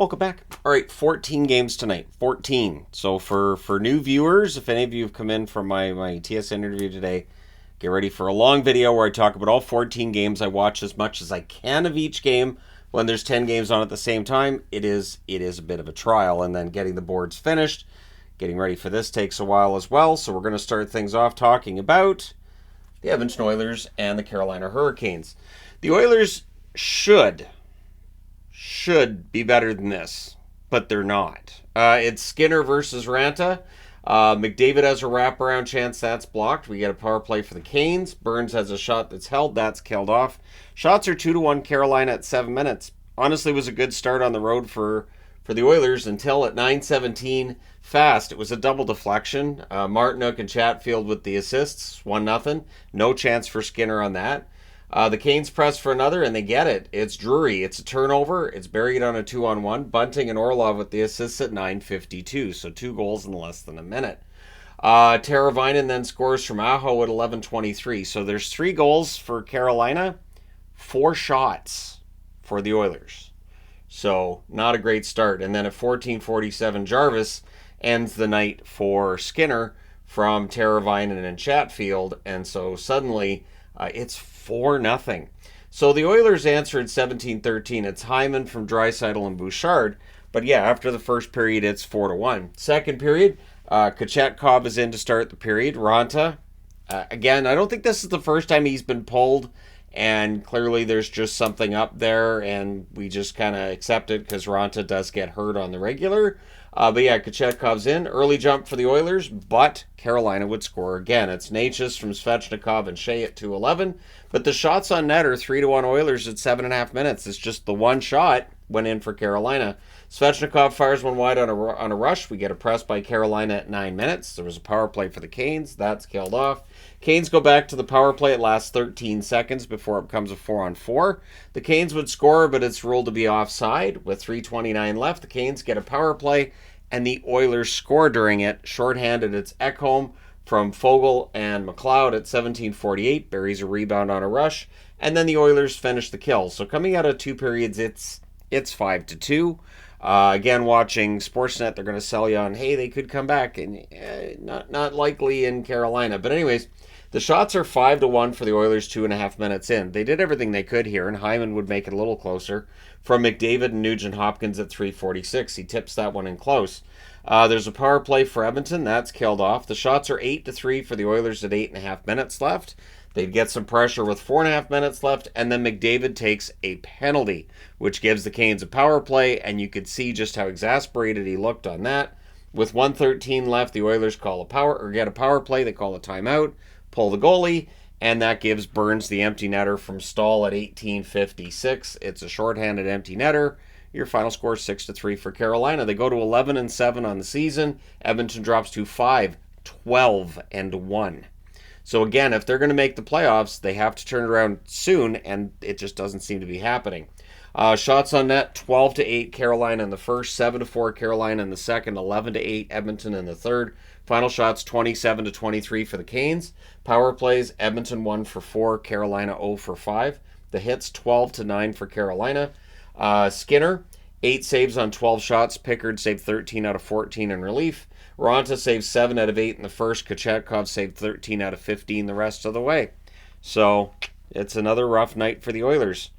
Welcome back. All right, 14 games tonight. 14. So for new viewers, if any of you have come in from my TSN interview today, get ready for a long video where I talk about all 14 games. I watch as much as I can of each game. When there's 10 games on at the same time, it is a bit of a trial. And then getting the boards finished, getting ready for this takes a while as well. So we're going to start things off talking about the Edmonton Oilers and the Carolina Hurricanes. The Oilers should be better than this, but they're not. It's Skinner versus Ranta. McDavid has a wraparound chance, that's blocked. We get a power play for the Canes. Burns has a shot that's held, that's killed off. Shots are 2-1 Carolina at 7 minutes. Honestly, it was a good start on the road for the Oilers until at 9:17 fast. It was a double deflection. Martinook and Chatfield with the assists, 1-0. No chance for Skinner on that. The Canes press for another, and they get it. It's Drury. It's a turnover. It's buried on a 2-on-1. Bunting and Orlov with the assists at 9:52, so 2 goals in less than a minute. Teravainen then scores from Aho at 11:23. So there's 3 goals for Carolina, 4 shots for the Oilers. So not a great start. And then at 14:47, Jarvis ends the night for Skinner from Teravainen and Chatfield, and so suddenly it's 4-0. So the Oilers answered 17-13. It's Hyman from Draisaitl and Bouchard. But yeah, after the first period, it's 4-1. Second period, Kochetkov is in to start the period. Ranta, again, I don't think this is the first time he's been pulled. And clearly there's just something up there, and we just kind of accept it because Ranta does get hurt on the regular. But yeah, Kochetkov's in. Early jump for the Oilers, but Carolina would score again. It's Natchez from Svechnikov and Shea at 2:11. But the shots on net are 3-1 Oilers at 7.5 minutes. It's just the one shot went in for Carolina. Svechnikov fires one wide on a rush. We get a press by Carolina at 9 minutes. There was a power play for the Canes. That's killed off. Canes go back to the power play. It lasts 13 seconds before it becomes a 4-on-4. The Canes would score, but it's ruled to be offside. With 3:29 left, the Canes get a power play, and the Oilers score during it. Shorthanded, it's Ekholm from Fogle and McLeod at 17:48. Buries a rebound on a rush, and then the Oilers finish the kill. So coming out of 2 periods, it's 5-2. Again, watching Sportsnet, they're going to sell you on, hey, they could come back, and not likely in Carolina. But anyways, the shots are 5-1 for the Oilers 2.5 minutes in. They did everything they could here, and Hyman would make it a little closer from McDavid and Nugent-Hopkins at 3:46. He tips that one in close. There's a power play for Edmonton. That's killed off. The shots are 8-3 for the Oilers at 8.5 minutes left. They'd get some pressure with 4.5 minutes left, and then McDavid takes a penalty, which gives the Canes a power play, and you could see just how exasperated he looked on that. With 1:13 left, the Oilers get a power play. They call a timeout, pull the goalie, and that gives Burns the empty netter from Stahl at 18:56. It's a shorthanded empty netter. Your final score is 6-3 for Carolina. They go to 11-7 on the season. Edmonton drops to 5-12-1. So again, if they're going to make the playoffs, they have to turn it around soon, and it just doesn't seem to be happening. Shots on net, 12-8 Carolina in the first, 7-4 Carolina in the second, 11-8 Edmonton in the third. Final shots, 27-23 for the Canes. Power plays, Edmonton 1-4, Carolina 0-5. The hits, 12-9 for Carolina. Skinner, 8 saves on 12 shots. Pickard saved 13 out of 14 in relief. Ranta saved 7 out of 8 in the first. Kochetkov saved 13 out of 15 the rest of the way. So it's another rough night for the Oilers.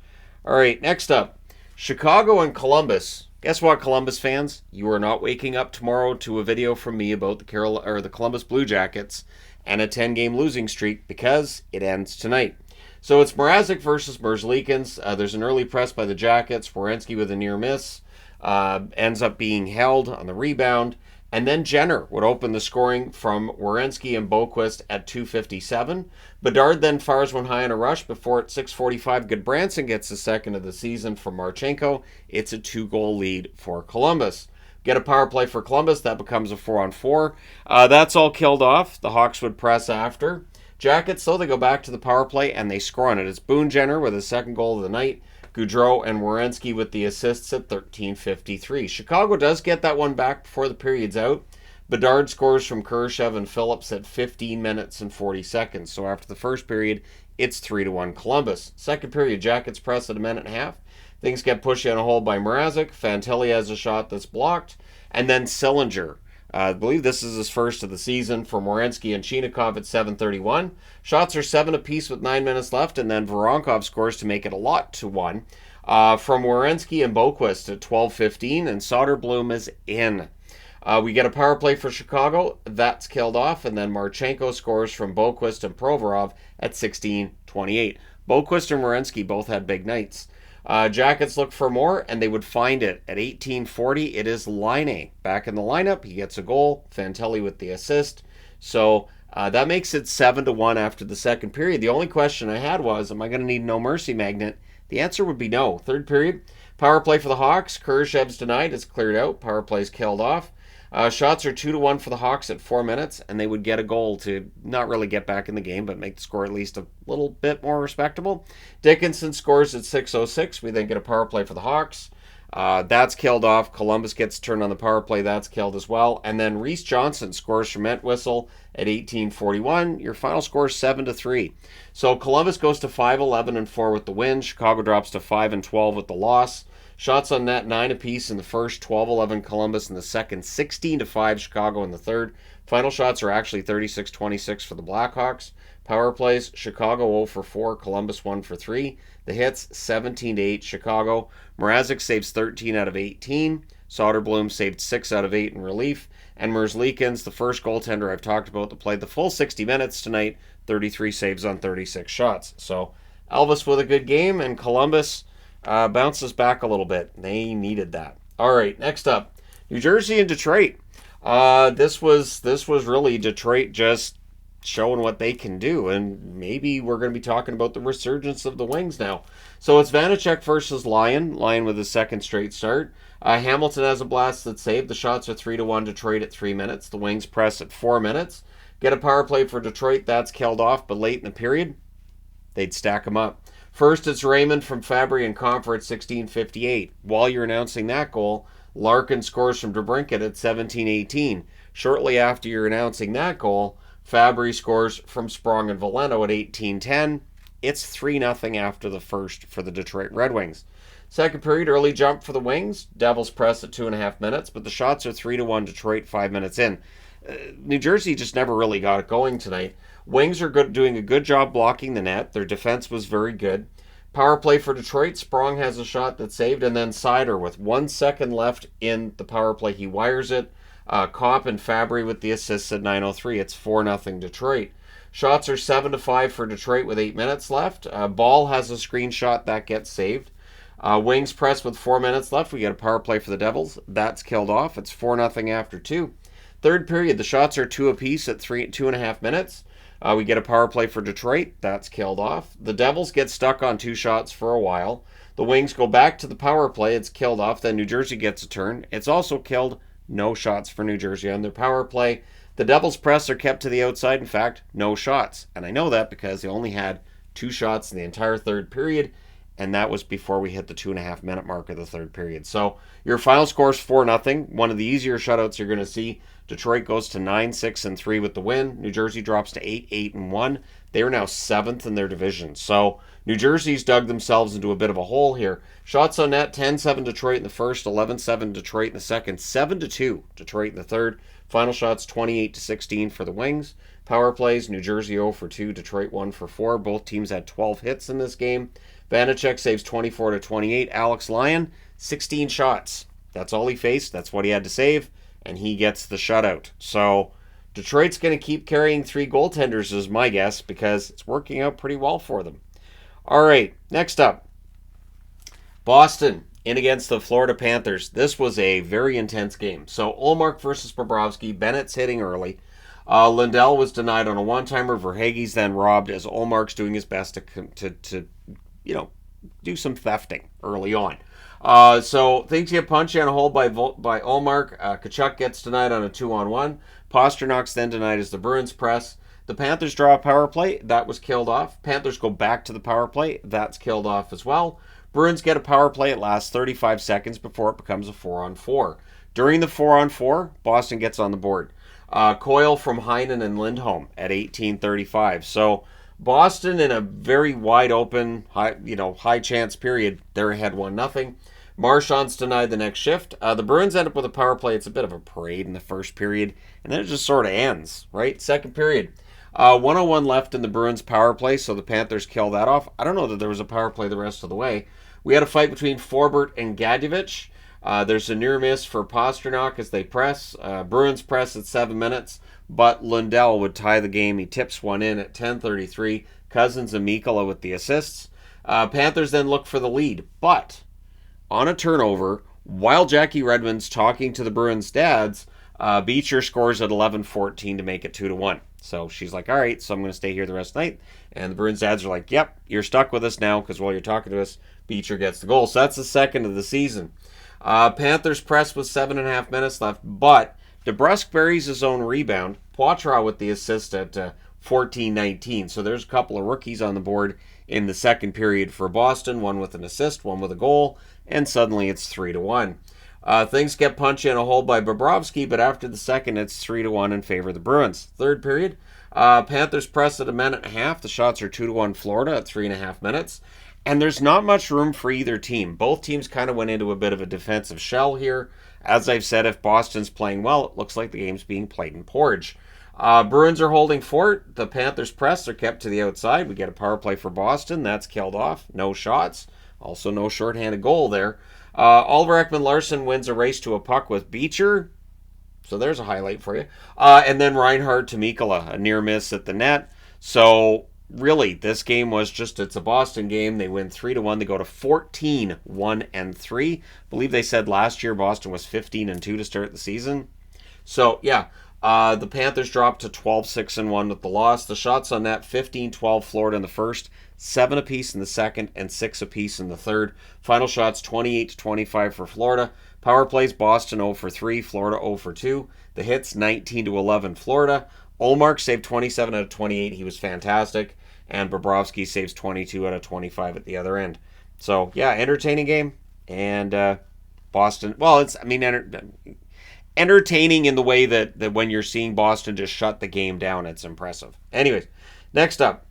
All right, next up, Chicago and Columbus. Guess what, Columbus fans? You are not waking up tomorrow to a video from me about the Columbus Blue Jackets and a 10-game losing streak, because it ends tonight. So it's Mrazek versus Merzlikins. There's an early press by the Jackets. Werenski with a near miss. Ends up being held on the rebound. And then Jenner would open the scoring from Werenski and Boquist at 2:57. Bedard then fires one high on a rush before at 6:45 Goodbranson gets the second of the season from Marchenko. It's a 2-goal lead for Columbus. Get a power play for Columbus. That becomes a 4-on-4. That's all killed off. The Hawks would press after. Jackets, though, they go back to the power play and they score on it. It's Boone Jenner with his second goal of the night. Goudreau and Werenski with the assists at 13:53. Chicago does get that one back before the period's out. Bedard scores from Kurashev and Phillips at 15 minutes and 40 seconds. So after the first period, it's 3-1 Columbus. Second period, Jackets press at a minute and a half. Things get pushy on a hole by Mrazek. Fantilli has a shot that's blocked. And then Sillinger. I believe this is his first of the season for Werenski and Chinakhov at 7:31. Shots are 7 apiece with 9 minutes left, and then Voronkov scores to make it a lot to 1. From Werenski and Boquist at 12:15, and Soderblom is in. We get a power play for Chicago. That's killed off, and then Marchenko scores from Boquist and Provorov at 16:28. Boquist and Werenski both had big nights. Jackets look for more, and they would find it. At 18:40, it is Laine back in the lineup. He gets a goal. Fantilli with the assist. So that makes it 7-1 after the second period. The only question I had was, am I going to need no mercy magnet? The answer would be no. Third period, power play for the Hawks. Kurashev's denied. It's cleared out. Power play's killed off. Shots are 2-1 for the Hawks at 4 minutes, and they would get a goal to not really get back in the game, but make the score at least a little bit more respectable. Dickinson scores at 6:06. We then get a power play for the Hawks. That's killed off. Columbus gets turned on the power play. That's killed as well. And then Reese Johnson scores from Entwistle at 18:41. Your final score is 7-3. So Columbus goes to 5-11-4 with the win. Chicago drops to 5-12 with the loss. Shots on net 9 apiece in the first, 12-11 Columbus in the second, 16-5 Chicago in the third. Final shots are actually 36-26 for the Blackhawks. Power plays, Chicago 0 for 4, Columbus 1 for 3. The hits, 17-8 Chicago. Mrazek saves 13 out of 18. Soderblom saved 6 out of 8 in relief. And Merzlikins, the first goaltender I've talked about that played the full 60 minutes tonight, 33 saves on 36 shots. So Elvis with a good game, and Columbus bounces back a little bit. They needed that. All right, next up, New Jersey and Detroit. This was really Detroit just showing what they can do, and maybe we're going to be talking about the resurgence of the Wings now. So it's Vanacek versus Lyon with his second straight start. Hamilton has a blast that saved. The shots are 3-1 Detroit at 3 minutes. The Wings press at 4 minutes. Get a power play for Detroit. That's killed off, but late in the period, they'd stack them up. First, it's Raymond from Fabry and Comfort at 16:58. While you're announcing that goal, Larkin scores from DeBrincat at 17:18. Shortly after you're announcing that goal, Fabry scores from Sprong and Valeno at 18:10. It's 3-0 after the first for the Detroit Red Wings. Second period, early jump for the Wings. Devils press at 2.5 minutes, but the shots are 3-1 Detroit 5 minutes in. New Jersey just never really got it going tonight. Wings are doing a good job blocking the net. Their defense was very good. Power play for Detroit. Sprong has a shot that's saved, and then Seider with 1 second left in the power play. He wires it. Kopp and Fabry with the assists at 9:03. It's 4-0 Detroit. Shots are 7-5 for Detroit with 8 minutes left. Ball has a screenshot that gets saved. Wings press with 4 minutes left. We get a power play for the Devils. That's killed off. It's 4-0 after 2. Third period, the shots are 2 apiece at 2.5 minutes. We get a power play for Detroit. That's killed off. The Devils get stuck on 2 shots for a while. The Wings go back to the power play. It's killed off. Then New Jersey gets a turn. It's also killed. No shots for New Jersey on their power play. The Devils press are kept to the outside. In fact, no shots. And I know that because they only had 2 shots in the entire third period, and that was before we hit the 2.5 minute mark of the third period. So your final score is 4-0. One of the easier shutouts you're going to see. Detroit goes to 9-6-3 with the win. New Jersey drops to 8-8-1. They are now 7th in their division. So New Jersey's dug themselves into a bit of a hole here. Shots on net, 10-7 Detroit in the first, 11-7 Detroit in the second, 7-2 Detroit in the third. Final shots, 28-16 for the Wings. Power plays, New Jersey 0 for 2, Detroit 1 for 4. Both teams had 12 hits in this game. Vanacek saves 24-28. Alex Lyon, 16 shots. That's all he faced. That's what he had to save, and he gets the shutout. So Detroit's going to keep carrying 3 goaltenders is my guess, because it's working out pretty well for them. All right, next up, Boston in against the Florida Panthers. This was a very intense game. So Ullmark versus Bobrovsky. Bennett's hitting early. Lindell was denied on a one-timer. Verhaeghe's then robbed as Ullmark's doing his best to do some thefting early on. So things get punchy on a hole by Ullmark. Tkachuk gets denied on a 2-on-1. Pasternak's then denied as the Bruins press. The Panthers draw a power play. That was killed off. Panthers go back to the power play. That's killed off as well. Bruins get a power play. It lasts 35 seconds before it becomes a 4-on-4. During the 4-on-4, Boston gets on the board. Coyle from Heinen and Lindholm at 18:35. So Boston, in a very wide open, high chance period, they're ahead 1-0. Marchand's denied the next shift. The Bruins end up with a power play. It's a bit of a parade in the first period, and then it just sort of ends, right? Second period. 101 left in the Bruins power play, so the Panthers kill that off. I don't know that there was a power play the rest of the way. We had a fight between Forbert and Gadjevich. There's a near miss for Pasternak as they press. Bruins press at 7 minutes, but Lundell would tie the game. He tips one in at 10:33. Cousins and Mikkola with the assists. Panthers then look for the lead, but on a turnover, while Jackie Redmond's talking to the Bruins' dads, Beecher scores at 11:14 to make it 2-1. So she's like, all right, so I'm going to stay here the rest of the night. And the Bruins' dads are like, yep, you're stuck with us now because while you're talking to us, Beecher gets the goal. So that's the second of the season. Panthers press with 7.5 minutes left, but DeBrusk buries his own rebound. Poitras with the assist at 14:19. So there's a couple of rookies on the board in the second period for Boston, one with an assist, one with a goal, and suddenly it's 3-1. Things get punchy in a hole by Bobrovsky, but after the second, it's 3-1 in favor of the Bruins. Third period, Panthers press at 1.5. The shots are 2-1 Florida at 3.5 minutes. And there's not much room for either team. Both teams kind of went into a bit of a defensive shell here. As I've said, if Boston's playing well, it looks like the game's being played in porridge. Bruins are holding fort. The Panthers press are kept to the outside. We get a power play for Boston. That's killed off. No shots. Also no shorthanded goal there. Oliver Ekman-Larsson wins a race to a puck with Beecher. So there's a highlight for you. And then Reinhard to Mikkola, a near miss at the net. So really, this game was just, it's a Boston game. They win 3-1. They go to 14-1-3. I believe they said last year Boston was 15-2 to start the season. So, yeah, the Panthers dropped to 12-6-1 with the loss. The shots on net, 15-12 Florida in the first, 7 apiece in the second, and 6 apiece in the third. Final shots, 28-25 for Florida. Power plays, Boston 0 for 3, Florida 0 for 2. The hits, 19-11 Florida. Ullmark saved 27 out of 28. He was fantastic. And Bobrovsky saves 22 out of 25 at the other end. So, yeah, entertaining game. And Boston, well, it's, I mean, entertaining in the way that when you're seeing Boston just shut the game down, it's impressive. Anyways, next up,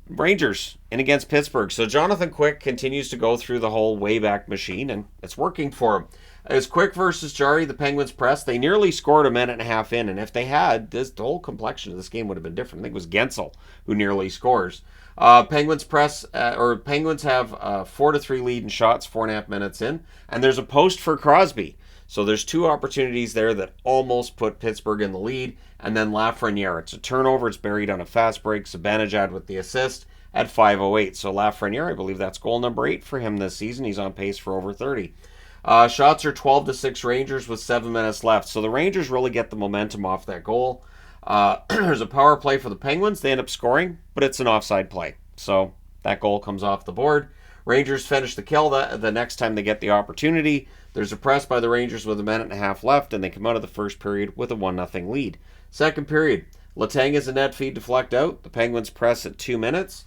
Rangers in against Pittsburgh. So Jonathan Quick continues to go through the whole Wayback Machine, and it's working for him. It's Quick versus Jarry, the Penguins press. They nearly scored a minute and a half in, and if they had, the whole complexion of this game would have been different. I think it was Gensel who nearly scores. Penguins press, or Penguins have a 4-3 lead in shots, 4.5 minutes in, and there's a post for Crosby. So there's 2 opportunities there that almost put Pittsburgh in the lead, and then Lafreniere. It's a turnover. It's buried on a fast break. Zibanejad with the assist at 5:08. So Lafreniere, I believe that's goal number 8 for him this season. He's on pace for over 30. Shots are 12-6 Rangers with 7 minutes left. So the Rangers really get the momentum off that goal. There's a power play for the Penguins. They end up scoring, but it's an offside play. So that goal comes off the board. Rangers finish the kill the next time they get the opportunity. There's a press by the Rangers with a minute and a half left, and they come out of the first period with a 1-0 lead. Second period, Latanga's a net feed deflect out. The Penguins press at 2 minutes.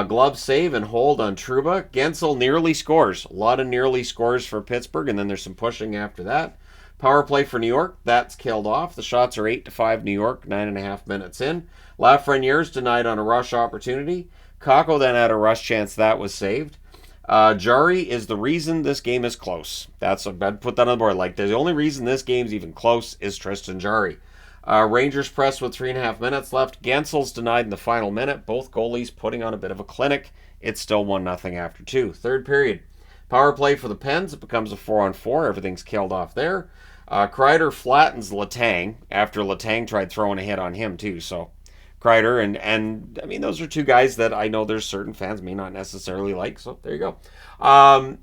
Glove save and hold on Trouba. Gensel nearly scores. A lot of nearly scores for Pittsburgh, and then there's some pushing after that. Power play for New York. That's killed off. The shots are 8-5 New York, 9.5 minutes in. Lafreniere's denied on a rush opportunity. Kakko then had a rush chance. That was saved. Jarry is the reason this game is close. I'd put that on the board. Like, the only reason this game's even close is Tristan Jarry. Rangers press with 3.5 minutes left. Gensel's denied in the final minute. Both goalies putting on a bit of a clinic. It's still 1-0 after 2. Third period. Power play for the Pens. It becomes a 4-on-4. Everything's killed off there. Kreider flattens Letang after Letang tried throwing a hit on him too. So Kreider and I mean, those are 2 guys that I know there's certain fans may not necessarily like. So there you go.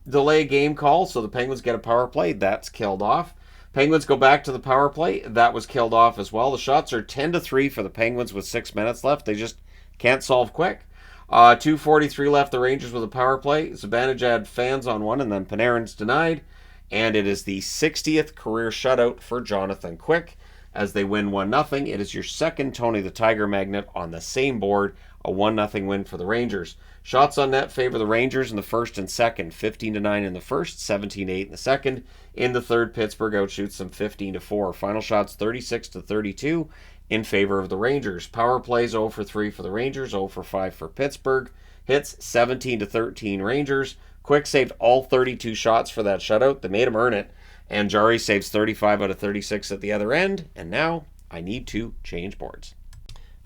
Delay game call. So the Penguins get a power play. That's killed off. Penguins go back to the power play. That was killed off as well. The shots are 10-3 for the Penguins with 6 minutes left. They just can't solve quick. 2:43 left. The Rangers with a power play. Zibanejad fans on one, and then Panarin's denied. And it is the 60th career shutout for Jonathan Quick as they win 1-0. It is your second Tony the Tiger Magnet on the same board. A 1-0 win for the Rangers. Shots on net favor the Rangers in the first and second. 15-9 in the first, 17-8 in the second. In the third, Pittsburgh outshoots them 15-4. Final shots 36-32 in favor of the Rangers. Power plays 0 for 3 for the Rangers, 0 for 5 for Pittsburgh. Hits 17-13 Rangers. Quick saved all 32 shots for that shutout. They made him earn it. And Jari saves 35 out of 36 at the other end. And now I need to change boards.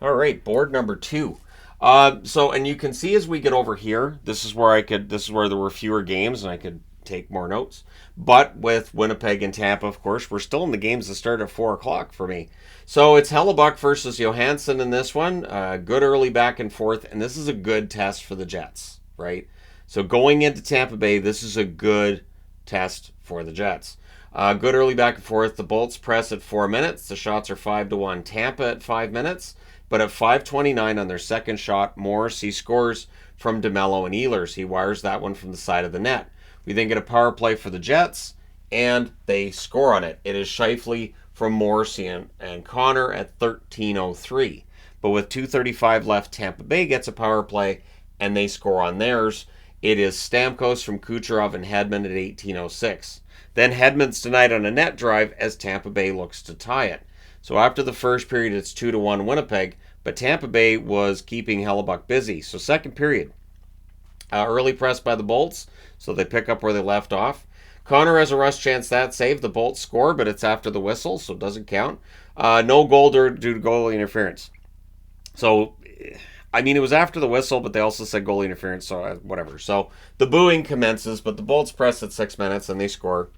All right, board number 2. And you can see as we get over here, this is where there were fewer games and I could take more notes. But with Winnipeg and Tampa, of course, we're still in the games that start at 4 o'clock for me. So it's Hellebuck versus Johansson in this one. Good early back and forth, and this is a good test for the Jets, right? So going into Tampa Bay, this is a good test for the Jets. Good early back and forth. The Bolts press at 4 minutes. The shots are 5-1. Tampa at 5 minutes. But at 5:29 on their second shot, Morrissey scores from DeMello and Ehlers. He wires that one from the side of the net. We then get a power play for the Jets, and they score on it. It is Scheifele from Morrissey and Connor at 13:03. But with 2:35 left, Tampa Bay gets a power play, and they score on theirs. It is Stamkos from Kucherov and Hedman at 18:06. Then Hedman's denied on a net drive as Tampa Bay looks to tie it. So after the first period, it's 2-1 Winnipeg, but Tampa Bay was keeping Hellebuck busy. So second period, early press by the Bolts, so they pick up where they left off. Connor has a rush chance, that save. The Bolts score, but it's after the whistle, so it doesn't count. No goal due to goalie interference. So, I mean, it was after the whistle, but they also said goalie interference, so whatever. So the booing commences, but the Bolts press at 6 minutes, and they score.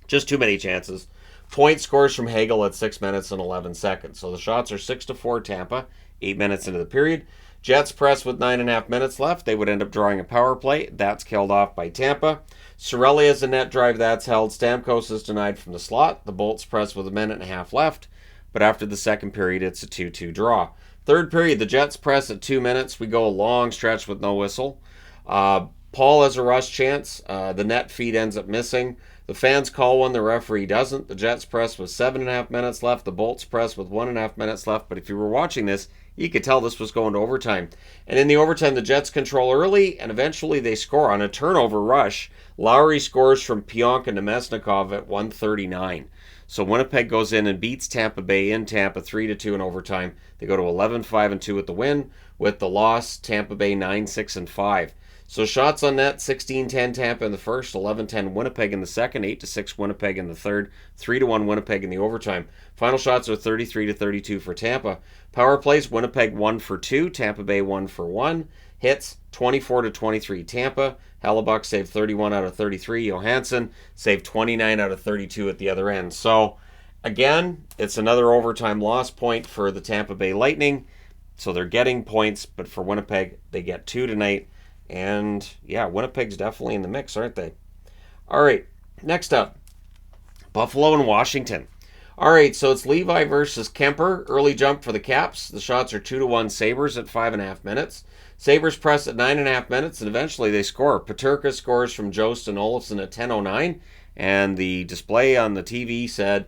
Just too many chances. Point scores from Hagel at 6 minutes and 11 seconds. So the shots are 6-4 Tampa, 8 minutes into the period. Jets press with 9.5 minutes left. They would end up drawing a power play. That's killed off by Tampa. Cirelli has a net drive. That's held. Stamkos is denied from the slot. The Bolts press with 1.5 left. But after the second period, it's a 2-2 draw. Third period, the Jets press at 2 minutes. We go a long stretch with no whistle. Paul has a rush chance. The net feed ends up missing. The fans call one, the referee doesn't. The Jets press with 7.5 minutes left. The Bolts press with 1.5 minutes left. But if you were watching this, you could tell this was going to overtime. And in the overtime, the Jets control early, and eventually they score on a turnover rush. Lowry scores from Pionk and Nemesnikov at 1:39. So Winnipeg goes in and beats Tampa Bay in Tampa 3-2 in overtime. They go to 11-5-2 with the win. With the loss, Tampa Bay 9-6-5. So shots on net, 16-10 Tampa in the first, 11-10 Winnipeg in the second, 8-6 Winnipeg in the third, 3-1 Winnipeg in the overtime. Final shots are 33-32 for Tampa. Power plays, Winnipeg 1 for 2, Tampa Bay 1 for 1. Hits, 24-23 Tampa. Hellebuck saved 31 out of 33. Johansson saved 29 out of 32 at the other end. So, again, it's another overtime loss point for the Tampa Bay Lightning. So they're getting points, but for Winnipeg, they get 2 tonight. And, yeah, Winnipeg's definitely in the mix, aren't they? All right, next up, Buffalo and Washington. All right, so it's Levi versus Kemper. Early jump for the Caps. The shots are 2-1 Sabres at 5.5 minutes. Sabres press at 9.5 minutes, and eventually they score. Peterka scores from Jost and Olofsson at 10:09, and the display on the TV said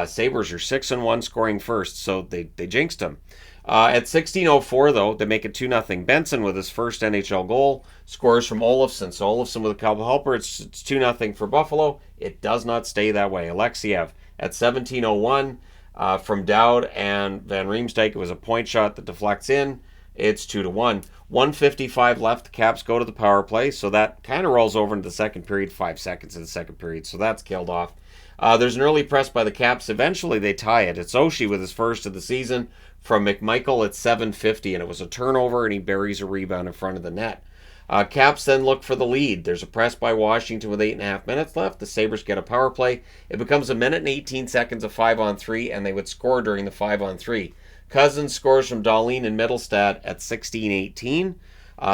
Sabres are 6-1 scoring first, so they jinxed them. At 16:04, though, they make it 2-0. Benson, with his first NHL goal, scores from Olofsson. So Olofsson with a couple helper, it's 2-0 for Buffalo. It does not stay that way. Alexiev at 17:01 from Dowd and Van Riemsdyk. It was a point shot that deflects in. It's 2-1. 1:55 left. The Caps go to the power play. So that kind of rolls over into the second period, 5 seconds in the second period. So that's killed off. There's an early press by the Caps. Eventually they tie it. It's Oshie with his first of the season from McMichael at 7:50, and it was a turnover, and he buries a rebound in front of the net. Caps then look for the lead. There's a press by Washington with 8.5 minutes left. The Sabres get a power play. It becomes 1 minute and 18 seconds of 5-on-3, and they would score during the 5-on-3. Cousins scores from Dahlin and Mittelstadt at 16:18.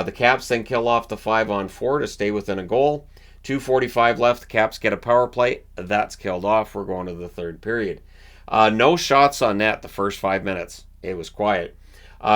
The Caps then kill off the 5-on-4 to stay within a goal. 2:45 left. The Caps get a power play. That's killed off. We're going to the third period. No shots on net the first 5 minutes. It was quiet.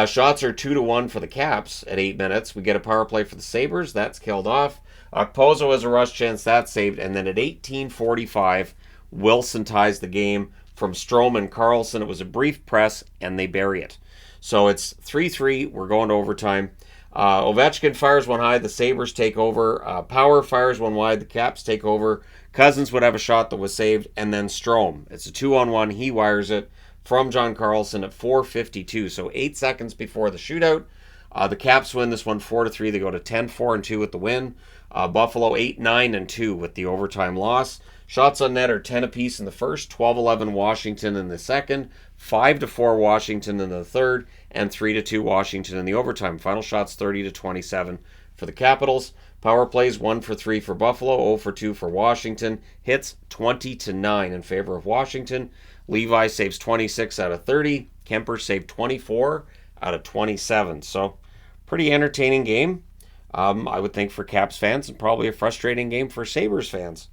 Shots are 2-1 for the Caps at 8 minutes. We get a power play for the Sabres. That's killed off. Pozo has a rush chance. That's saved. And then at 18:45, Wilson ties the game from Strome and Carlson. It was a brief press, and they bury it. So it's 3-3. We're going to overtime. Ovechkin fires one high. The Sabres take over. Power fires one wide. The Caps take over. Cousins would have a shot that was saved. And then Strome. It's a 2-on-1. He wires it from John Carlson at 4:52. So 8 seconds before the shootout. The Caps win this one 4-3. They go to 10-4-2 with the win. Buffalo 8-9-2 with the overtime loss. Shots on net are 10 apiece in the first, 12-11 Washington in the second, 5-4 Washington in the third, and 3-2 Washington in the overtime. Final shots 30-27 for the Capitals. Power plays 1 for 3 for Buffalo, 0 for 2 for Washington. Hits 20-9 in favor of Washington. Levi saves 26 out of 30. Kemper saved 24 out of 27. So pretty entertaining game. I would think for Caps fans, and probably a frustrating game for Sabres fans.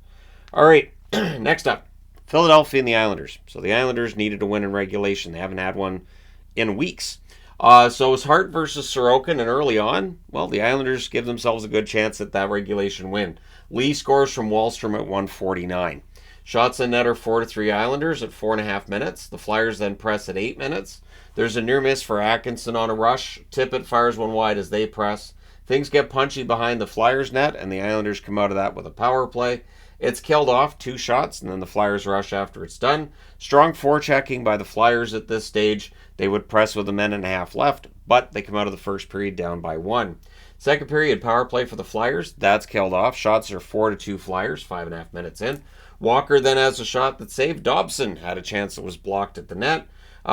All right, next up, Philadelphia and the Islanders. So the Islanders needed a win in regulation. They haven't had one in weeks. So it was Hart versus Sorokin, and early on, well, the Islanders give themselves a good chance at that regulation win. Lee scores from Wallstrom at 1:49. Shots in net are 4-3 Islanders at 4.5 minutes. The Flyers then press at 8 minutes. There's a near miss for Atkinson on a rush. Tippett fires one wide as they press. Things get punchy behind the Flyers net, and the Islanders come out of that with a power play. It's killed off, 2 shots, and then the Flyers rush after it's done. Strong forechecking by the Flyers at this stage. They would press with a minute and a half left, but they come out of the first period down by 1. Second period, power play for the Flyers. That's killed off. Shots are 4-2 Flyers, 5.5 minutes in. Walker then has a shot that saved. Dobson had a chance that was blocked at the net.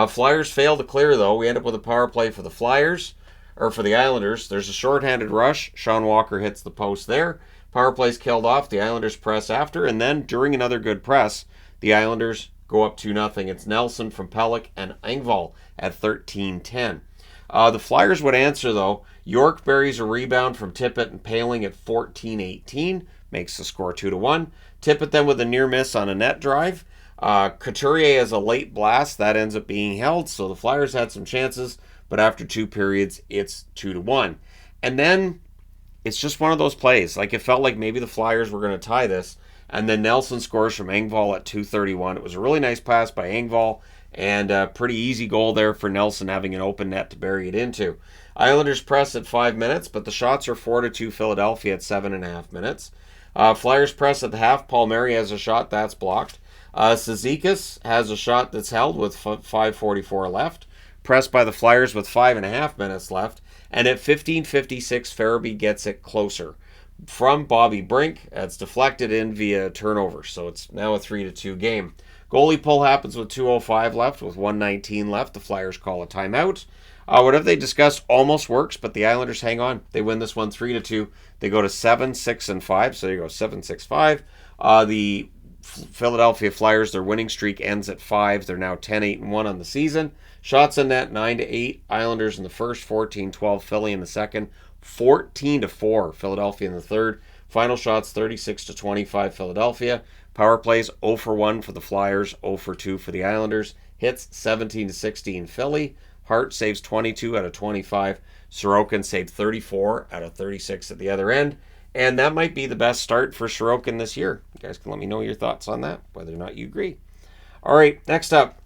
Flyers fail to clear, though. We end up with a power play for the Flyers, or for the Islanders. There's a shorthanded rush. Sean Walker hits the post there. Power play's killed off. The Islanders press after, and then during another good press, the Islanders go up 2-0. It's Nelson from Pelech and Engvall at 13-10. The Flyers would answer, though. York buries a rebound from Tippett and Paling at 14-18. Makes the score 2-1. Tippett then with a near miss on a net drive. Couturier has a late blast. That ends up being held, so the Flyers had some chances, but after 2 periods, it's 2-1. And then it's just one of those plays. Like, it felt like maybe the Flyers were going to tie this, and then Nelson scores from Engvall at 2:31. It was a really nice pass by Engvall, and a pretty easy goal there for Nelson, having an open net to bury it into. Islanders press at 5 minutes, but the shots are 4-2 Philadelphia at 7.5 minutes. Flyers press at the half. Palmieri has a shot that's blocked. Cizikas has a shot that's held with 5:44 left. Pressed by the Flyers with 5.5 minutes left. And at 15:56, Farabee gets it closer from Bobby Brink. It's deflected in via turnover, so it's now a 3-2 game. Goalie pull happens with 2:05 left, with 1:19 left. The Flyers call a timeout. Whatever they discussed almost works, but the Islanders hang on. They win this one 3-2. They go to 7-6-5, so you go 7-6-5. The Philadelphia Flyers, their winning streak ends at 5. They're now 10-8-1 on the season. Shots in net 9-8. Islanders in the first, 14-12. Philly in the second, 14-4. Philadelphia in the third. Final shots 36-25. Philadelphia. Power plays 0 for 1 for the Flyers, 0 for 2 for the Islanders. Hits 17-16 Philly. Hart saves 22 out of 25. Sorokin saved 34 out of 36 at the other end. And that might be the best start for Sorokin this year. You guys can let me know your thoughts on that, whether or not you agree. All right, next up,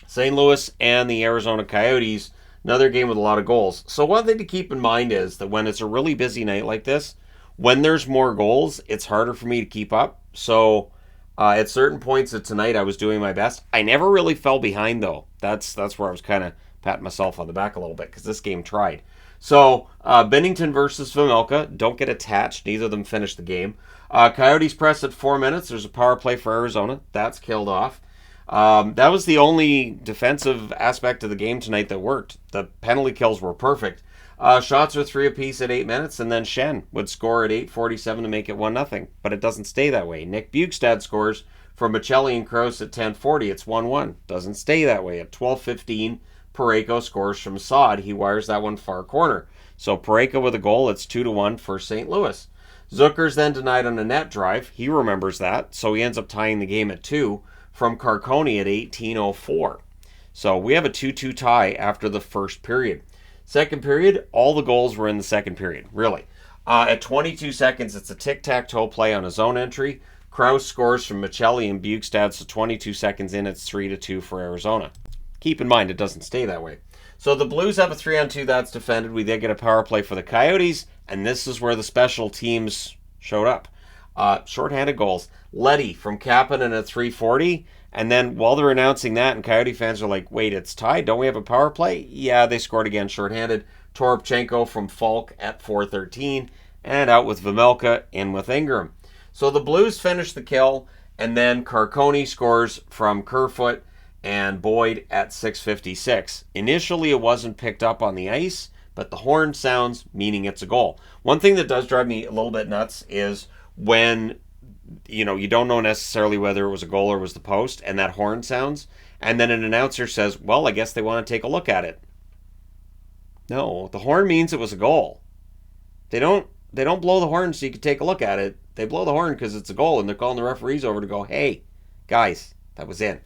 St. Louis and the Arizona Coyotes. Another game with a lot of goals. So one thing to keep in mind is that when it's a really busy night like this, when there's more goals, it's harder for me to keep up. So at certain points of tonight, I was doing my best. I never really fell behind, though. That's where I was kind of patting myself on the back a little bit, because this game tried. So, Bennington versus Vamilka. Don't get attached. Neither of them finished the game. Coyotes press at 4 minutes. There's a power play for Arizona. That's killed off. That was the only defensive aspect of the game tonight that worked. The penalty kills were perfect. Shots are 3 apiece at 8 minutes, and then Shen would score at 8:47 to make it 1-0. But it doesn't stay that way. Nick Bjugstad scores from Michelli and Kroos at 10:40. It's 1-1. Doesn't stay that way. At 12:15, Parayko scores from Saad. He wires that one far corner. So Parayko with a goal. It's 2-1 for St. Louis. Zucker's then denied on a net drive. He remembers that. So he ends up tying the game at 2 from Carconi at 18:04. So we have a 2-2 tie after the first period. Second period, all the goals were in the second period, really. At 22 seconds, it's a tic-tac-toe play on his own entry. Kraus scores from Michelli and Bjugstad, so 22 seconds in, it's 3-2 for Arizona. Keep in mind, it doesn't stay that way. So the Blues have a 3-on-2 that's defended. We then get a power play for the Coyotes, and this is where the special teams showed up. Shorthanded goals. Leddy from Kapanen at 340. And then while they're announcing that, and Coyote fans are like, wait, it's tied. Don't we have a power play? Yeah, they scored again shorthanded. Toropchenko from Falk at 413. And out with Vejmelka, in with Ingram. So the Blues finish the kill. And then Carcone scores from Kerfoot and Boyd at 6:56. Initially, it wasn't picked up on the ice, but the horn sounds, meaning it's a goal. One thing that does drive me a little bit nuts is when, you don't know necessarily whether it was a goal or was the post, and that horn sounds, and then an announcer says, well, I guess they want to take a look at it. No, the horn means it was a goal. They don't blow the horn so you can take a look at it. They blow the horn because it's a goal, and they're calling the referees over to go, hey, guys, that was in.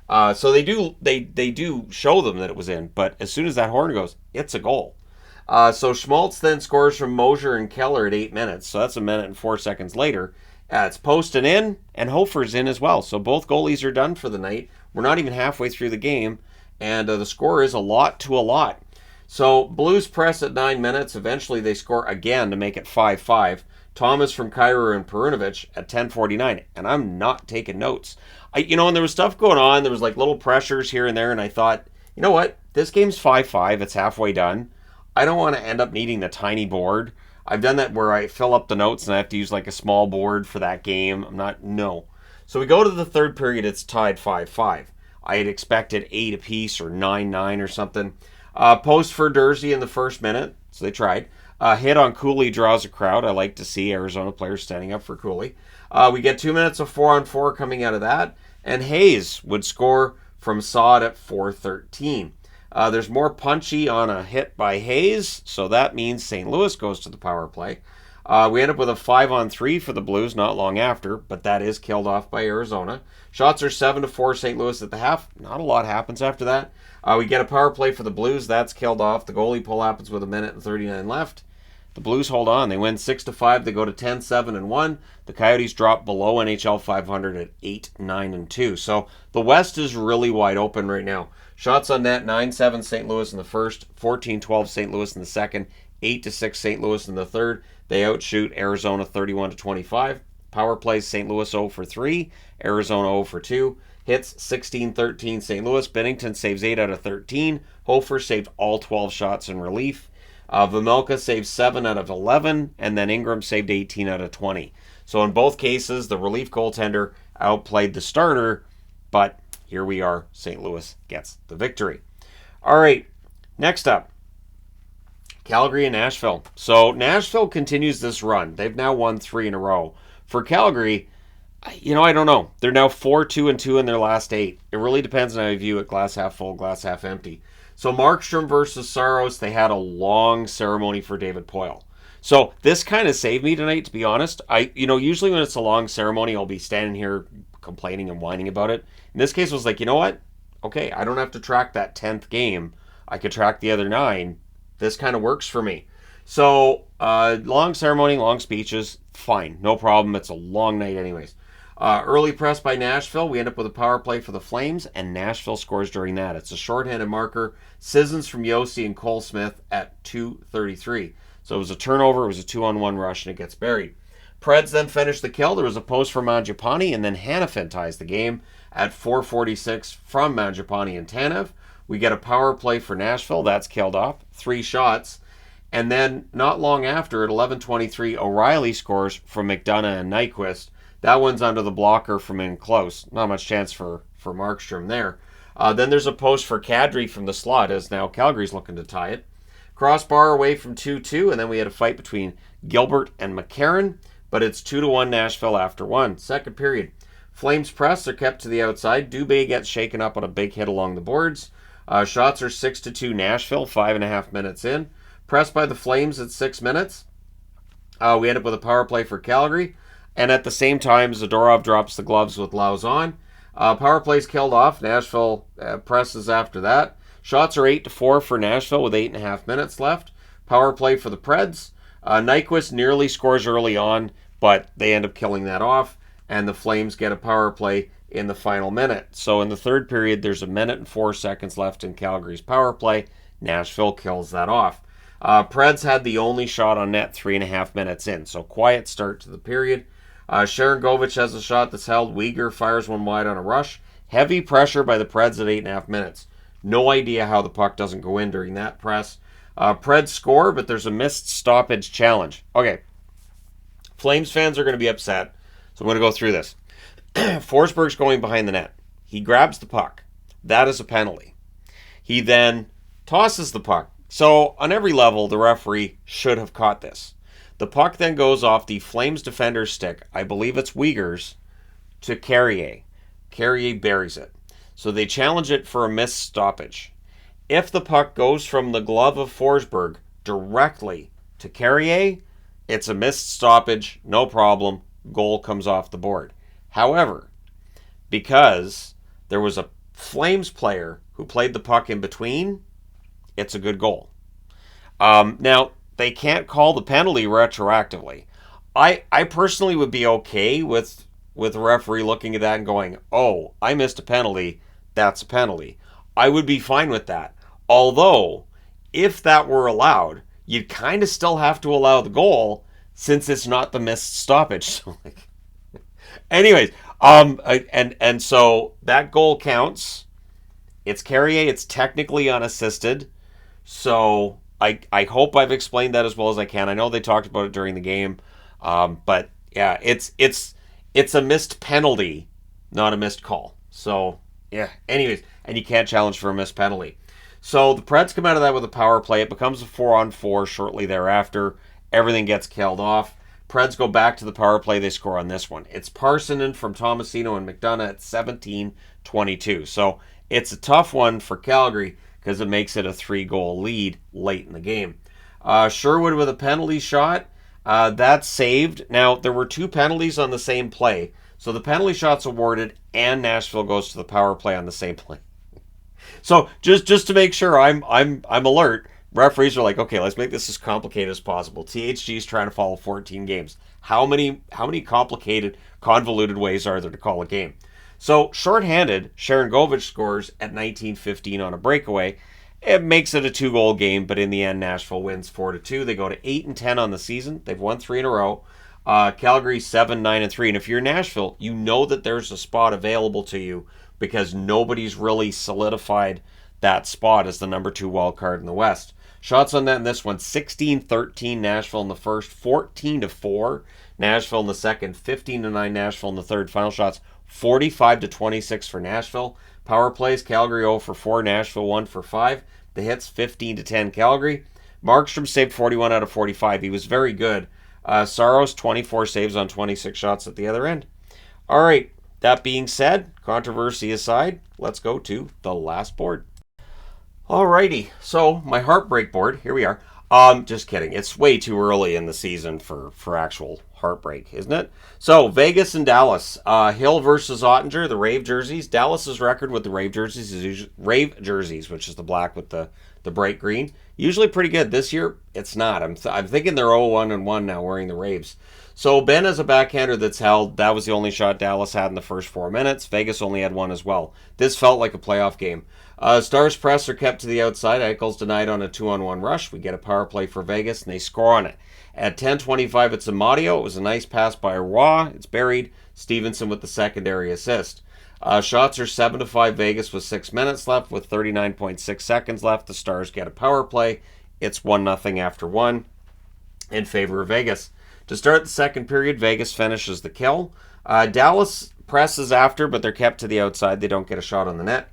So they do show them that it was in, but as soon as that horn goes, it's a goal. So Schmaltz then scores from Mosier and Keller at 8 minutes, so that's a minute and 4 seconds later. It's posted in, and Hofer's in as well. So both goalies are done for the night. We're not even halfway through the game, and the score is a lot to a lot. So Blues press at 9 minutes. Eventually they score again to make it 5-5. Thomas from Kyrou and Perunovic at 10:49, and I'm not taking notes. And there was stuff going on. There was like little pressures here and there, and I thought, you know what? This game's 5-5. It's halfway done. I don't want to end up needing the tiny board. I've done that where I fill up the notes and I have to use like a small board for that game. No. So we go to the third period. It's tied 5-5. I had expected 8 apiece or 9-9 or something. Post for Dursey in the first minute, so they tried. Hit on Cooley draws a crowd. I like to see Arizona players standing up for Cooley. We get 2 minutes of 4-on-4 coming out of that, and Hayes would score from Sod at 4:13. There's more punchy on a hit by Hayes, so that means St. Louis goes to the power play. We end up with a 5-on-3 for the Blues not long after, but that is killed off by Arizona. Shots are 7-4 St. Louis at the half. Not a lot happens after that. We get a power play for the Blues. That's killed off. The goalie pull happens with 1:39 left. The Blues hold on. They win 6-5. They go to 10-7-1. The Coyotes drop below NHL 500 at 8-9-2. So the West is really wide open right now. Shots on net, 9-7 St. Louis in the first, 14-12 St. Louis in the second, 8-6 St. Louis in the third. They outshoot Arizona 31-25. Power plays St. Louis 0 for 3, Arizona 0 for 2. Hits 16-13 St. Louis. Binnington saves 8 out of 13. Hofer saved all 12 shots in relief. Vejmelka saved 7 out of 11, and then Ingram saved 18 out of 20. So in both cases, the relief goaltender outplayed the starter, but here we are. St. Louis gets the victory. All right, next up, Calgary and Nashville. So Nashville continues this run. They've now won 3 in a row. For Calgary, I don't know. They're now 4-2-2 in their last 8. It really depends on how you view it, glass half full, glass half empty. So Markstrom versus Saros, they had a long ceremony for David Poile. So this kind of saved me tonight, to be honest. Usually when it's a long ceremony, I'll be standing here complaining and whining about it. In this case, I was like, you know what? Okay, I don't have to track that 10th game. I could track the other 9. This kind of works for me. So long ceremony, long speeches, fine. No problem. It's a long night anyways. Early press by Nashville. We end up with a power play for the Flames, and Nashville scores during that. It's a shorthanded marker. Sissons from Yossi and Cole Smith at 2:33. So it was a turnover. It was a 2-on-1 rush, and it gets buried. Preds then finished the kill. There was a post from Mangiapane, and then Hanifin ties the game at 4:46 from Mangiapane and Tanev. We get a power play for Nashville. That's killed off. 3 shots. And then not long after, at 11:23, O'Reilly scores from McDonough and Nyquist. That one's under the blocker from in close. Not much chance for Markstrom there. Then there's a post for Kadri from the slot, as now Calgary's looking to tie it. Crossbar away from 2-2, and then we had a fight between Gilbert and McCarron, but it's 2-1 Nashville after 1. Second period. Flames press are kept to the outside. Dubé gets shaken up on a big hit along the boards. Shots are 6-2 Nashville, 5.5 minutes in. Pressed by the Flames at 6 minutes. We end up with a power play for Calgary. And at the same time, Zadorov drops the gloves with Lauzon. Power play's killed off. Nashville presses after that. Shots are 8-4 for Nashville with 8.5 minutes left. Power play for the Preds. Nyquist nearly scores early on, but they end up killing that off. And the Flames get a power play in the final minute. So in the third period, there's 1 minute and 4 seconds left in Calgary's power play. Nashville kills that off. Preds had the only shot on net 3.5 minutes in. So quiet start to the period. Sharangovich has a shot that's held. Weegar fires one wide on a rush. Heavy pressure by the Preds at 8.5 minutes. No idea how the puck doesn't go in during that press. Preds score, but there's a missed stoppage challenge. Okay. Flames fans are going to be upset, so I'm going to go through this. Forsberg's going behind the net. He grabs the puck. That is a penalty. He then tosses the puck. So on every level, the referee should have caught this. The puck then goes off the Flames defender's stick. I believe it's Weegar's to Carrier. Carrier buries it. So they challenge it for a missed stoppage. If the puck goes from the glove of Forsberg directly to Carrier, it's a missed stoppage, no problem. Goal comes off the board. However, because there was a Flames player who played the puck in between, it's a good goal. Now, they can't call the penalty retroactively. I personally would be okay with the referee looking at that and going, oh, I missed a penalty, that's a penalty. I would be fine with that. Although, if that were allowed, you'd kind of still have to allow the goal since it's not the missed stoppage. So, anyways, and so that goal counts. It's Carrier. It's technically unassisted. So I hope I've explained that as well as I can. I know they talked about it during the game, but yeah, it's a missed penalty, not a missed call. So yeah. Anyways, and you can't challenge for a missed penalty. So the Preds come out of that with a power play. It becomes a 4-on-4 shortly thereafter. Everything gets killed off. Preds go back to the power play. They score on this one. It's Parsonen from Tomasino and McDonough at 17-22. So it's a tough one for Calgary because it makes it a 3-goal lead late in the game. Sherwood with a penalty shot. That's saved. Now, there were 2 penalties on the same play. So the penalty shot's awarded and Nashville goes to the power play on the same play. So just to make sure I'm alert, referees are like, okay, let's make this as complicated as possible. THG is trying to follow 14 games. How many complicated, convoluted ways are there to call a game? So shorthanded, Sharangovich scores at 19:15 on a breakaway. It makes it a 2-goal game, but in the end, Nashville wins 4-2. They go to 8-10 on the season. They've won 3 in a row. Calgary 7-9-3. And if you're Nashville, you know that there's a spot available to you because nobody's really solidified that spot as the number 2 wild card in the West. Shots on net in this one, 16-13 Nashville in the first, 14-4 Nashville in the second, 15-9 Nashville in the third. Final shots, 45-26 for Nashville. Power plays, Calgary 0 for 4, Nashville 1 for 5. The hits, 15-10 Calgary. Markstrom saved 41 out of 45. He was very good. Saros, 24 saves on 26 shots at the other end. All right, that being said, controversy aside, let's go to the last board. Alrighty, so my heartbreak board, here we are. Just kidding. It's way too early in the season for actual heartbreak, isn't it? So, Vegas and Dallas. Hill versus Ottinger, the Rave jerseys. Dallas's record with the Rave jerseys is usually, Rave jerseys, which is the black with the bright green. Usually pretty good. This year, it's not. I'm thinking they're 0-1-1 now wearing the Raves. So, Ben has a backhander that's held. That was the only shot Dallas had in the first 4 minutes. Vegas only had one as well. This felt like a playoff game. Stars press are kept to the outside. Eichel's denied on a 2-on-1 rush. We get a power play for Vegas, and they score on it. At 10:25, it's Amadio. It was a nice pass by Roy. It's buried. Stevenson with the secondary assist. Shots are 7-5 Vegas with 6 minutes left. With 39.6 seconds left, the Stars get a power play. It's 1-0 after 1 in favor of Vegas. To start the second period, Vegas finishes the kill. Dallas presses after, but they're kept to the outside. They don't get a shot on the net.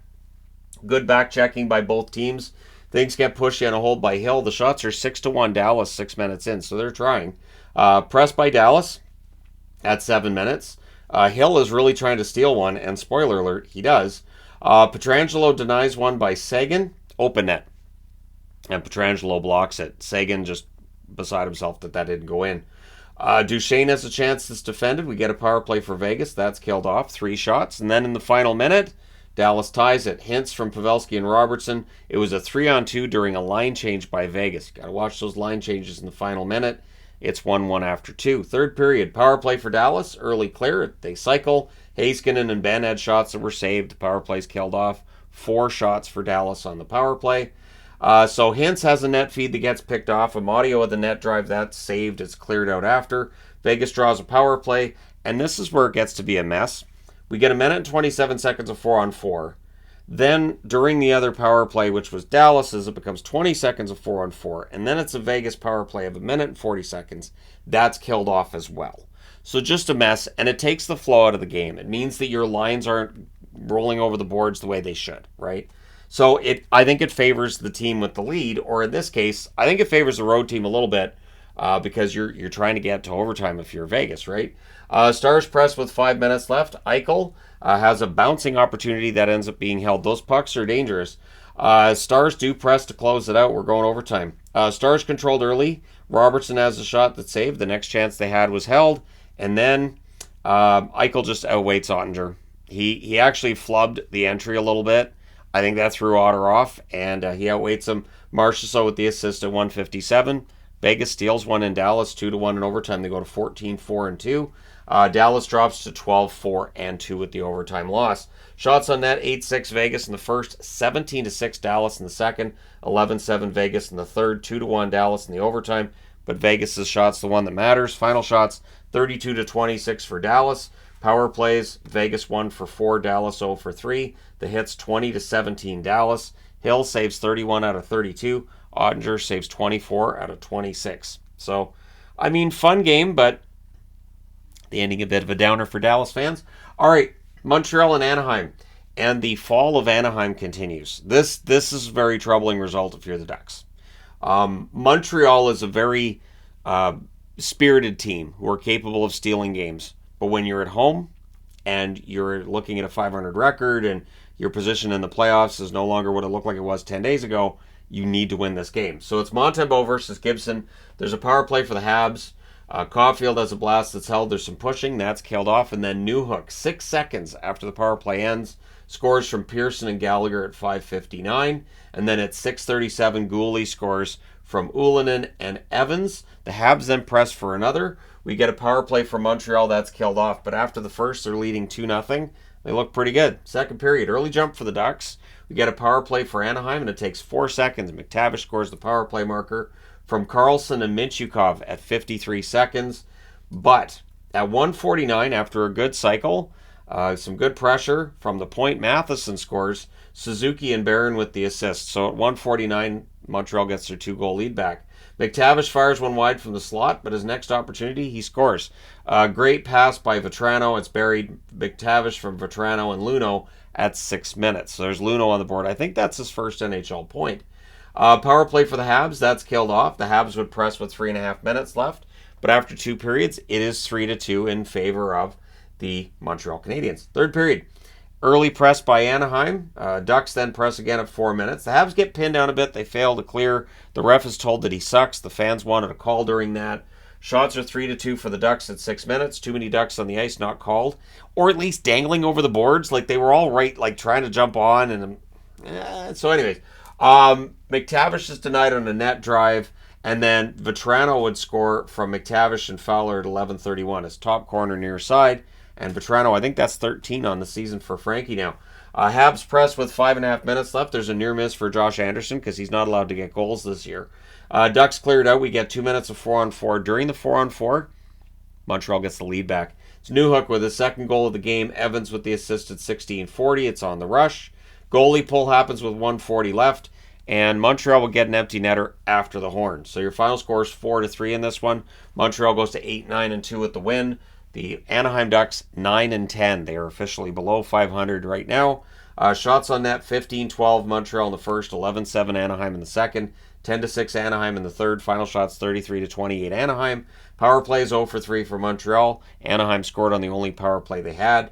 Good back checking by both teams. Things get pushy on a hold by Hill. The shots are 6-1 Dallas 6 minutes in, so they're trying. Press by Dallas at 7 minutes. Hill is really trying to steal one, and spoiler alert, he does. Pietrangelo denies one by Sagan. Open net. And Pietrangelo blocks it. Sagan just beside himself that didn't go in. Duchesne has a chance that's defended. We get a power play for Vegas. That's killed off. 3 shots. And then in the final minute, Dallas ties it. Hints from Pavelski and Robertson. It was a 3-on-2 during a line change by Vegas. Got to watch those line changes in the final minute. It's 1-1 after 2. Third period, power play for Dallas. Early clear. They cycle. Heiskanen and Ben had shots that were saved. The power play's killed off. 4 shots for Dallas on the power play. So Hintz has a net feed that gets picked off. Amadio with the net drive, that's saved. It's cleared out after. Vegas draws a power play. and this is where it gets to be a mess. We get a minute and 27 seconds of 4-on-4. Then during the other power play, which was Dallas's, it becomes 20 seconds of 4-on-4. And then it's a Vegas power play of a minute and 40 seconds. That's killed off as well. So just a mess, and it takes the flow out of the game. It means that your lines aren't rolling over the boards the way they should, right? So I think it favors the team with the lead, or in this case, I think it favors the road team a little bit because you're trying to get to overtime if you're Vegas, right? Stars press with 5 minutes left. Eichel has a bouncing opportunity that ends up being held. Those pucks are dangerous. Stars do press to close it out. We're going overtime. Stars controlled early. Robertson has a shot that saved. The next chance they had was held. And then Eichel just outweights Ottinger. He actually flubbed the entry a little bit. I think that threw Otter off, and he outweights him. Marchessault with the assist at 157. Vegas steals one in Dallas, 2-1 in overtime. They go to 14-4-2. Dallas drops to 12-4-2 with the overtime loss. Shots on net, 8-6 Vegas in the first, 17-6 Dallas in the second, 11-7 Vegas in the third, 2-1 Dallas in the overtime. But Vegas' shot's the one that matters. Final shots, 32-26 for Dallas. Power plays, Vegas 1 for 4, Dallas 0 for 3. The hits 20-17 Dallas. Hill saves 31 out of 32. Ottinger saves 24 out of 26. So, I mean, fun game, but the ending a bit of a downer for Dallas fans. All right, Montreal and Anaheim. And the fall of Anaheim continues. This is a very troubling result if you're the Ducks. Montreal is a very spirited team who are capable of stealing games. But when you're at home and you're looking at a 500 record and your position in the playoffs is no longer what it looked like it was 10 days ago, you need to win this game. So it's Montembeault versus Gibson. There's a power play for the Habs. Caulfield has a blast that's held. There's some pushing. That's killed off. And then Newhook, 6 seconds after the power play ends, scores from Pearson and Gallagher at 5:59. And then at 6:37, Gooley scores from Ullinen and Evans. The Habs then press for another. We get a power play from Montreal. That's killed off. But after the first, they're leading 2-0. They look pretty good. Second period, early jump for the Ducks. We get a power play for Anaheim, and it takes 4 seconds. McTavish scores the power play marker from Carlson and Mintyukov at 53 seconds. But at 1:49, after a good cycle, some good pressure from the point, Matheson scores. Suzuki and Barron with the assist. So at 1:49, Montreal gets their 2-goal lead back. McTavish fires one wide from the slot, but his next opportunity, he scores. Great pass by Vetrano. It's buried. McTavish from Vetrano and Luno at 6 minutes. So there's Luno on the board. I think that's his first NHL point. Power play for the Habs. That's killed off. The Habs would press with 3.5 minutes left. But after 2 periods, it is 3-2 in favor of the Montreal Canadiens. Third period. Early press by Anaheim. Ducks then press again at 4 minutes. The Habs get pinned down a bit. They fail to clear. The ref is told that he sucks. The fans wanted a call during that. Shots are 3-2 for the Ducks at 6 minutes. Too many Ducks on the ice, not called. Or at least dangling over the boards. Like they were all right, like trying to jump on. And so anyways, McTavish is denied on a net drive. And then Vetrano would score from McTavish and Fowler at 11:31. His top corner near side. And Vetrano, I think that's 13 on the season for Frankie now. Habs press with 5.5 minutes left. There's a near miss for Josh Anderson because he's not allowed to get goals this year. Ducks cleared out. We get 2 minutes of 4-on-4. During the 4-on-4, Montreal gets the lead back. It's Newhook with his second goal of the game. Evans with the assist at 16:40. It's on the rush. Goalie pull happens with 1:40 left. And Montreal will get an empty netter after the horn. So your final score is 4-3 in this one. Montreal goes to 8-9-2 with the win. The Anaheim Ducks, 9-10. They are officially below 500 right now. Shots on net, 15-12 Montreal in the first, 11-7 Anaheim in the second, 10-6 Anaheim in the third. Final shots, 33-28 Anaheim. Power plays 0 for 3 for Montreal. Anaheim scored on the only power play they had.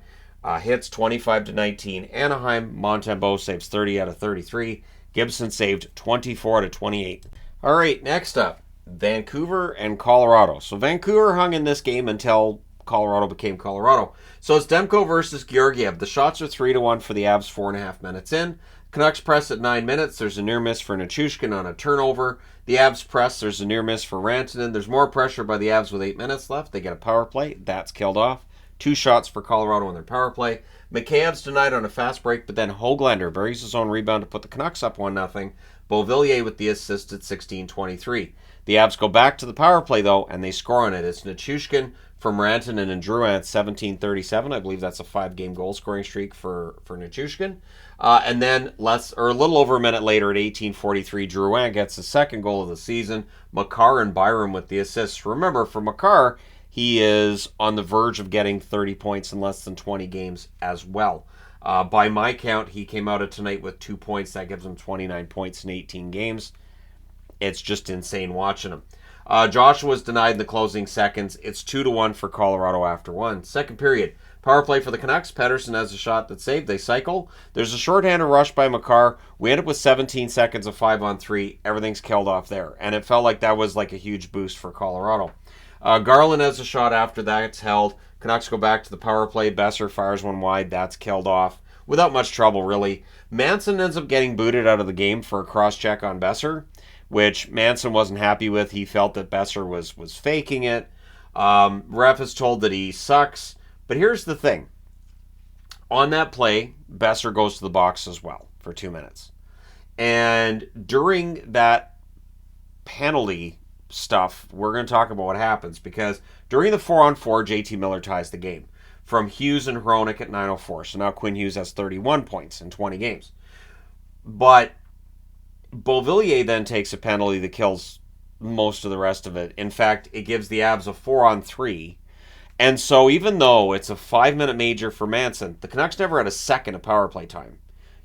Hits 25-19 Anaheim. Montembeault saves 30 out of 33. Gibson saved 24 out of 28. All right, next up, Vancouver and Colorado. So Vancouver hung in this game until Colorado became Colorado. So it's Demko versus Georgiev. The shots are 3-1 for the Avs 4.5 minutes in. Canucks press at 9 minutes. There's a near miss for Nichushkin on a turnover. The Avs press. There's a near miss for Rantanen. There's more pressure by the Avs with 8 minutes left. They get a power play. That's killed off. 2 shots for Colorado on their power play. McKayev's denied on a fast break, but then Höglander buries his own rebound to put the Canucks up 1-0. Beauvillier with the assist at 16:23. The Avs go back to the power play, though, and they score on it. It's Nichushkin from Rantanen and Drouin at 17:37. I believe that's a 5-game goal-scoring streak for Nichushkin. And then a little over a minute later at 18:43, Drouin gets the second goal of the season. Makar and Byram with the assists. Remember, for Makar, he is on the verge of getting 30 points in less than 20 games as well. By my count, he came out of tonight with 2 points. That gives him 29 points in 18 games. It's just insane watching him. Joshua was denied in the closing seconds. It's 2-1 for Colorado after one. Second period. Power play for the Canucks. Pettersson has a shot that's saved. They cycle. There's a shorthanded rush by Makar. We end up with 17 seconds of 5-on-3. Everything's killed off there. And it felt like that was like a huge boost for Colorado. Garland has a shot after that. It's held. Canucks go back to the power play. Besser fires one wide. That's killed off without much trouble, really. Manson ends up getting booted out of the game for a cross-check on Besser, which Manson wasn't happy with. He felt that Besser was faking it. Ref is told that he sucks. But here's the thing. On that play, Besser goes to the box as well for 2 minutes. And during that penalty stuff, we're going to talk about what happens, because during the 4-on-4, JT Miller ties the game from Hughes and Hronek at 9:04. So now Quinn Hughes has 31 points in 20 games. But Beauvillier then takes a penalty that kills most of the rest of it. In fact, it gives the Avs a 4-on-3. And so even though it's a 5-minute major for Manson, the Canucks never had a second of power play time.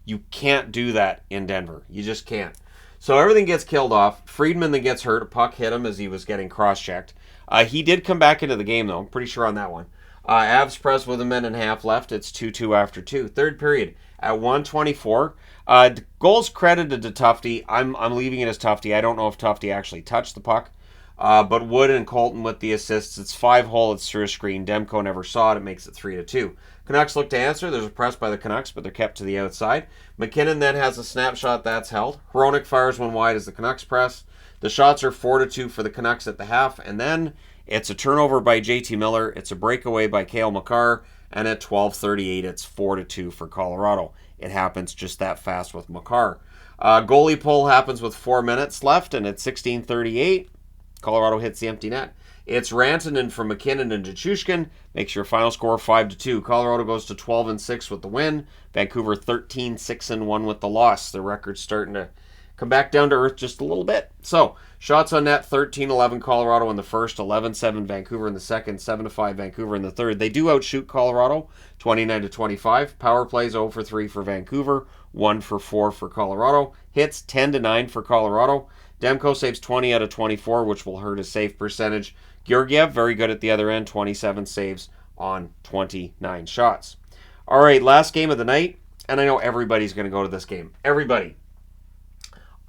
You can't do that in Denver. You just can't. So everything gets killed off. Friedman then gets hurt. A puck hit him as he was getting cross-checked. He did come back into the game, though. I'm pretty sure on that one. Avs press with a minute and a half left. It's 2-2 after 2. Third period at 1:24. Goals credited to Tufte. I'm leaving it as Tufte. I don't know if Tufte actually touched the puck. But Wood and Colton with the assists. It's 5-hole. It's through a screen. Demko never saw it. It makes it 3-2. Canucks look to answer. There's a press by the Canucks, but they're kept to the outside. McKinnon then has a snapshot that's held. Hronek fires one wide as the Canucks press. The shots are 4-2 for the Canucks at the half, and then it's a turnover by JT Miller. It's a breakaway by Cale Makar, and at 12:38, it's 4-2 for Colorado. It happens just that fast with Makar. Goalie pull happens with 4 minutes left, and at 16:38, Colorado hits the empty net. It's Rantanen from McKinnon and Nichushkin. Makes your final score 5-2. Colorado goes to 12-6 with the win. Vancouver 13-6-1 with the loss. The record's starting to come back down to earth just a little bit. So, shots on net, 13-11 Colorado in the first, 11-7 Vancouver in the second, 7-5 Vancouver in the third. They do outshoot Colorado, 29-25. Power plays 0-3 for Vancouver, 1-4 for Colorado. Hits 10-9 for Colorado. Demko saves 20 out of 24, which will hurt his save percentage. Georgiev, very good at the other end, 27 saves on 29 shots. All right, last game of the night, and I know everybody's going to go to this game. Everybody.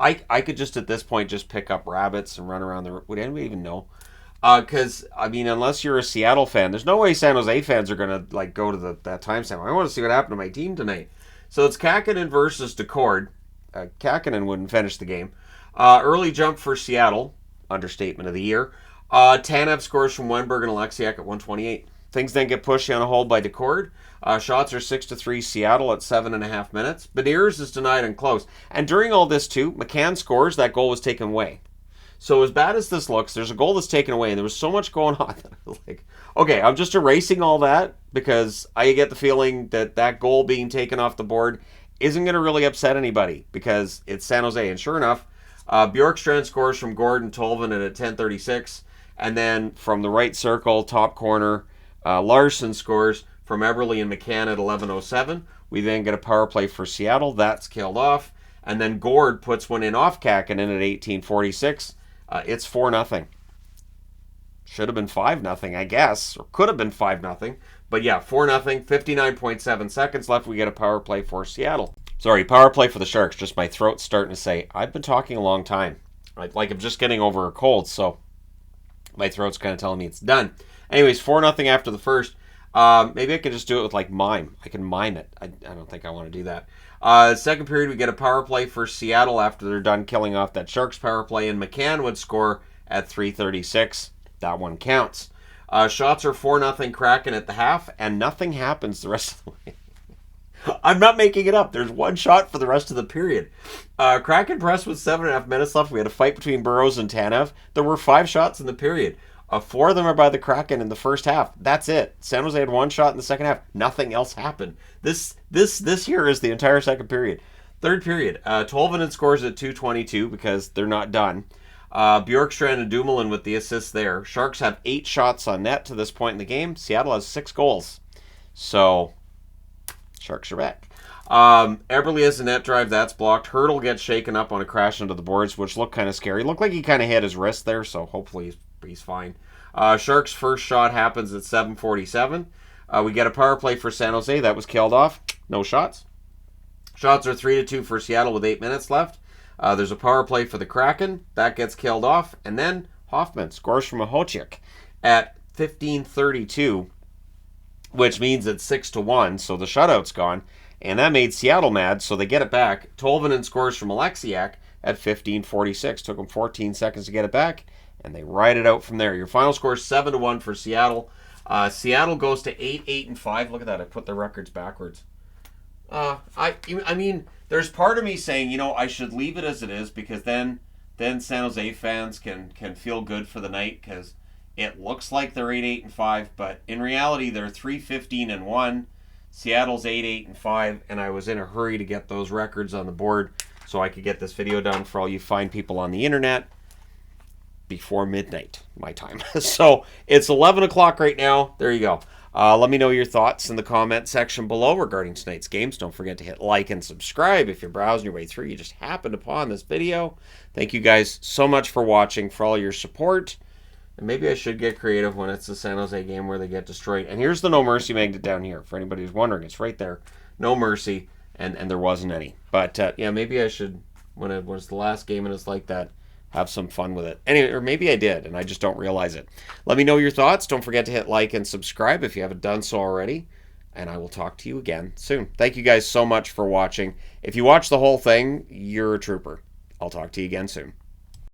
I could just, at this point, just pick up rabbits and run around the... Would anybody even know? Because, I mean, unless you're a Seattle fan, there's no way San Jose fans are going to, like, go to that timestamp. I want to see what happened to my team tonight. So it's Kakkonen versus Decord. Kakkonen wouldn't finish the game. Early jump for Seattle. Understatement of the year. Tanev scores from Wenberg and Alexiak at 1:28. Things then get pushed on a hold by Decord. Shots are 6-3 Seattle at 7.5 minutes. Beniers is denied and close. And during all this, too, McCann scores. That goal was taken away. So as bad as this looks, there's a goal that's taken away, and there was so much going on that I was like, okay, I'm just erasing all that because I get the feeling that that goal being taken off the board isn't going to really upset anybody because it's San Jose. And sure enough, Bjorkstrand scores from Gordon Tolvin at 10:36. And then from the right circle, top corner, Larson scores from Eberle and McCann at 11:07. We then get a power play for Seattle. That's killed off. And then Gord puts one in off Kakkonen at 18:46. It's 4-0. Should have been 5-0, I guess. Or could have been 5-0. But yeah, 4-0. 59.7 seconds left. We get a power play for Seattle. Sorry, power play for the Sharks. Just my throat's starting to say, I've been talking a long time. Like I'm just getting over a cold, so my throat's kind of telling me it's done. Anyways, 4-0 after the first. Maybe I can just do it with like mime. I can mime it. I don't think I want to do that. Second period, we get a power play for Seattle after they're done killing off that Sharks power play, and McCann would score at 3:36. That one counts. Shots are 4-0 Kraken at the half, and nothing happens the rest of the way. I'm not making it up. There's one shot for the rest of the period. Kraken press with 7.5 minutes left. We had a fight between Burrows and Tanev. There were 5 shots in the period. 4 of them are by the Kraken in the first half. That's it. San Jose had 1 shot in the second half. Nothing else happened. This here is the entire second period. Third period. Tolvanen scores at 2:22 because they're not done. Bjorkstrand and Dumoulin with the assists there. Sharks have 8 shots on net to this point in the game. Seattle has 6 goals. So, Sharks are back. Eberle has a net drive. That's blocked. Hurdle gets shaken up on a crash into the boards, which looked kind of scary. Looked like he kind of hit his wrist there, so hopefully he's fine. Sharks' first shot happens at 7:47. We get a power play for San Jose. That was killed off. No shots. Shots are 3-2 for Seattle with 8 minutes left. There's a power play for the Kraken. That gets killed off. And then Hoffman scores from a Hochik at 15:32, which means it's 6-1, so the shutout's gone. And that made Seattle mad, so they get it back. Tolvanen scores from Alexiak at 15:46. Took them 14 seconds to get it back, and they ride it out from there. Your final score is 7-1 for Seattle. Seattle goes to 8-5. Look at that. I put the records backwards. I mean, there's part of me saying, I should leave it as it is, because then San Jose fans can feel good for the night, because it looks like they're 8-5, but in reality they're 3-15-1. Seattle's 8-5, and I was in a hurry to get those records on the board so I could get this video done for all you fine people on the internet before midnight, my time. So it's 11 o'clock right now. There you go. Let me know your thoughts in the comment section below regarding tonight's games. Don't forget to hit like and subscribe if you're browsing your way through. You just happened upon this video. Thank you guys so much for watching, for all your support. And maybe I should get creative when it's the San Jose game where they get destroyed. And here's the No Mercy magnet down here. For anybody who's wondering, it's right there. No Mercy. And there wasn't any. But, yeah, maybe I should, when it was the last game and it's like that, have some fun with it. Anyway, or maybe I did, and I just don't realize it. Let me know your thoughts. Don't forget to hit like and subscribe if you haven't done so already. And I will talk to you again soon. Thank you guys so much for watching. If you watch the whole thing, you're a trooper. I'll talk to you again soon.